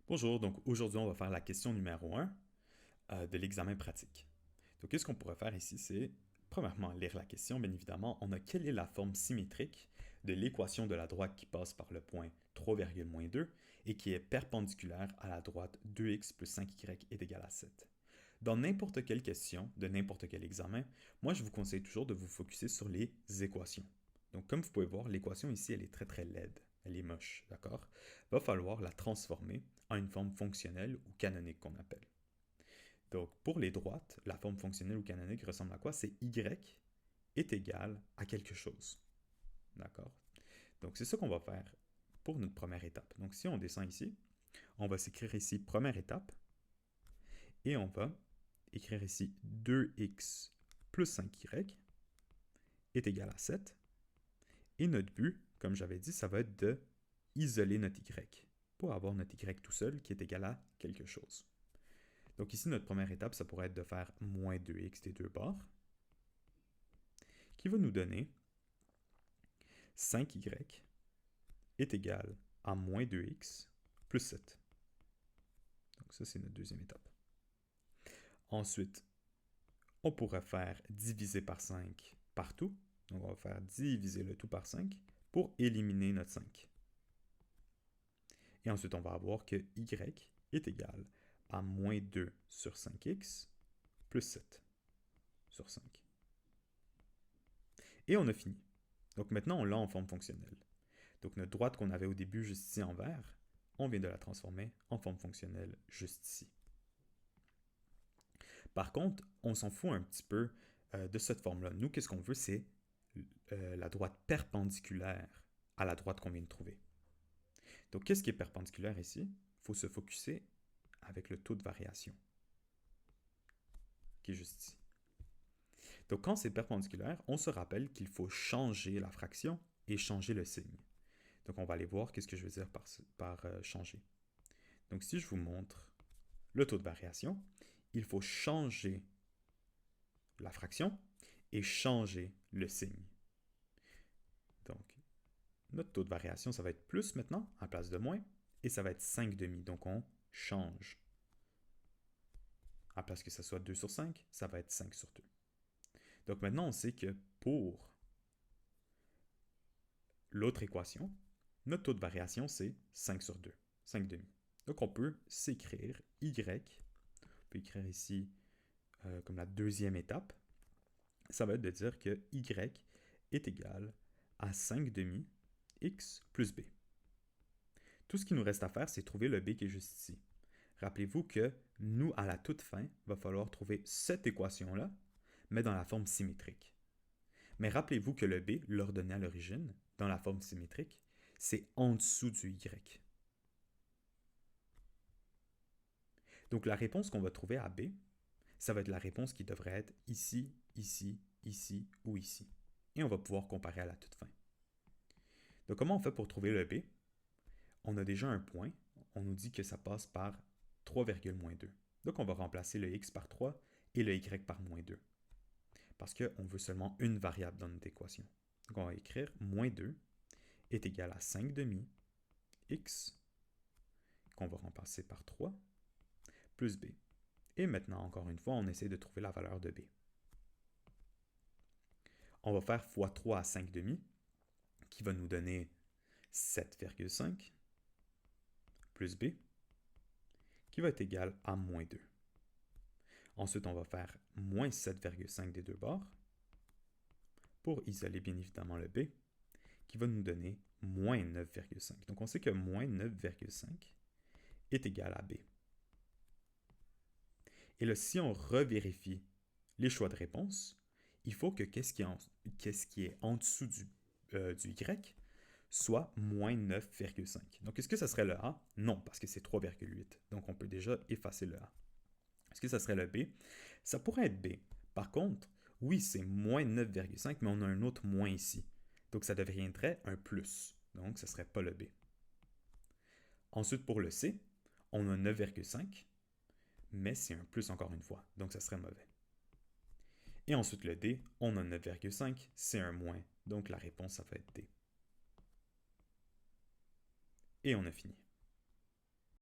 Bonjour, donc aujourd'hui on va faire la question numéro 1 de l'examen pratique. Donc qu'est-ce qu'on pourrait faire ici, c'est premièrement lire la question, bien évidemment, on a quelle est la forme symétrique de l'équation de la droite qui passe par le point 3,-2 et qui est perpendiculaire à la droite 2x plus 5y est égal à 7. Dans n'importe quelle question de n'importe quel examen, moi je vous conseille toujours de vous focuser sur les équations. Donc comme vous pouvez voir, l'équation ici elle est très laide, elle est moche, d'accord? Va falloir la transformer en une forme fonctionnelle ou canonique qu'on appelle. Donc, pour les droites, la forme fonctionnelle ou canonique ressemble à quoi? C'est y est égal à quelque chose. D'accord? Donc, c'est ça qu'on va faire pour notre première étape. Donc, si on descend ici, on va s'écrire ici première étape et on va écrire ici 2x plus 5y est égal à 7. Et notre but, comme j'avais dit, ça va être de isoler notre y pour avoir notre y tout seul qui est égal à quelque chose. Donc ici, notre première étape, ça pourrait être de faire moins 2x des deux bords, qui va nous donner 5y est égal à moins 2x plus 7. Donc ça, c'est notre deuxième étape. Ensuite, on pourrait faire diviser par 5 partout. Donc on va faire diviser le tout par 5 pour éliminer notre 5. Et ensuite, on va avoir que y est égal à moins 2 sur 5x plus 7 sur 5. Et on a fini. Donc maintenant, on l'a en forme fonctionnelle. Donc notre droite qu'on avait au début juste ici en vert, on vient de la transformer en forme fonctionnelle juste ici. Par contre, on s'en fout un petit peu de cette forme-là. Nous, qu'est-ce qu'on veut, c'est la droite perpendiculaire à la droite qu'on vient de trouver. Donc, qu'est-ce qui est perpendiculaire ici? Il faut se focuser avec le taux de variation, qui est juste ici. Donc, quand c'est perpendiculaire, on se rappelle qu'il faut changer la fraction et changer le signe. Donc, on va aller voir qu'est-ce que je veux dire par changer. Donc, si je vous montre le taux de variation, il faut changer la fraction et changer le signe. Donc, notre taux de variation, ça va être plus maintenant, à place de moins, et ça va être 5 demi. Donc, on change. À place que ça soit 2 sur 5, ça va être 5 sur 2. Donc, maintenant, on sait que pour l'autre équation, notre taux de variation, c'est 5 sur 2, 5 demi. Donc, on peut s'écrire y, on peut écrire ici comme la deuxième étape, ça va être de dire que y est égal à 5 demi x plus b. Tout ce qu'il nous reste à faire, c'est trouver le b qui est juste ici. Rappelez-vous que nous, à la toute fin, il va falloir trouver cette équation-là, mais dans la forme symétrique. Mais rappelez-vous que le b, l'ordonné à l'origine, dans la forme symétrique, c'est en dessous du y. Donc la réponse qu'on va trouver à b, ça va être la réponse qui devrait être ici, ici, ici ou ici. Et on va pouvoir comparer à la toute fin. Donc comment on fait pour trouver le b? On a déjà un point, on nous dit que ça passe par 3,-2. Donc on va remplacer le x par 3 et le y par moins 2. Parce qu'on veut seulement une variable dans notre équation. Donc on va écrire moins 2 est égal à 5 demi x, qu'on va remplacer par 3, plus b. Et maintenant, encore une fois, on essaie de trouver la valeur de b. On va faire fois 3 à 5 demi, qui va nous donner 7,5, plus b, qui va être égal à moins 2. Ensuite, on va faire moins 7,5 des deux bords, pour isoler bien évidemment le b, qui va nous donner moins 9,5. Donc on sait que moins 9,5 est égal à b. Et là, si on revérifie les choix de réponse, il faut que qu'est-ce qui est en dessous du y soit moins 9,5. Donc, est-ce que ça serait le A? Non, parce que c'est 3,8. Donc, on peut déjà effacer le A. Est-ce que ça serait le B? Ça pourrait être B. Par contre, oui, c'est moins 9,5, mais on a un autre moins ici. Donc, ça deviendrait un plus. Donc, ce ne serait pas le B. Ensuite, pour le C, on a 9,5, mais c'est un plus encore une fois. Donc, ça serait mauvais. Et ensuite, le D, on a 9,5, c'est un moins. Donc, la réponse, ça va être D. Et on a fini.